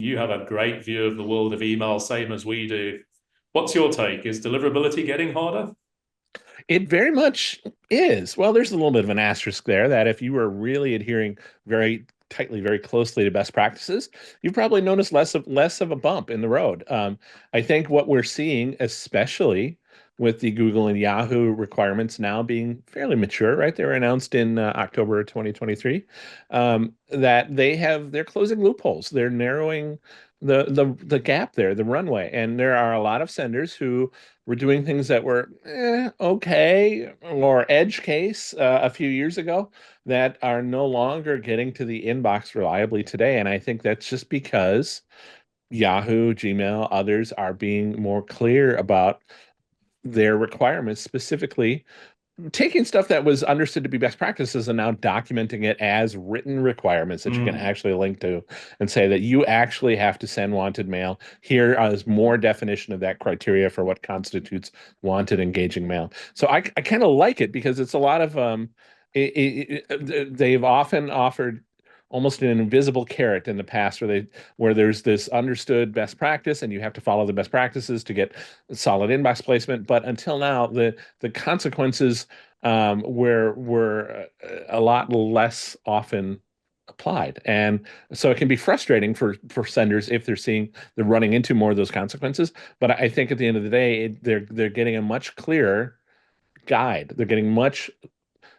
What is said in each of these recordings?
You have a great view of the world of email, same as we do. What's your take? Is deliverability getting harder? It very much is. Well, there's a little bit of an asterisk there that if you were really adhering very tightly, very closely to best practices, you've probably noticed less of a bump in the road. I think what we're seeing, especially with the Google and Yahoo requirements now being fairly mature, right? They were announced in October 2023, that they're closing loopholes. They're narrowing the gap there, the runway. And there are a lot of senders who were doing things that were okay or edge case a few years ago that are no longer getting to the inbox reliably today. And I think that's just because Yahoo, Gmail, others are being more clear about their requirements, specifically taking stuff that was understood to be best practices and now documenting it as written requirements that you can Mm. actually link to and say that you actually have to send wanted mail. Here is more definition of that criteria for what constitutes wanted engaging mail. So I kind of like it because it's a lot of they've often offered almost an invisible carrot in the past where there's this understood best practice and you have to follow the best practices to get solid inbox placement. But until now, the consequences were a lot less often applied, and so it can be frustrating for senders if they're running into more of those consequences. But I think at the end of the day, they're getting a much clearer guide. They're getting much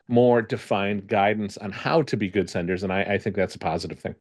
more defined guidance on how to be good senders, and I think that's a positive thing.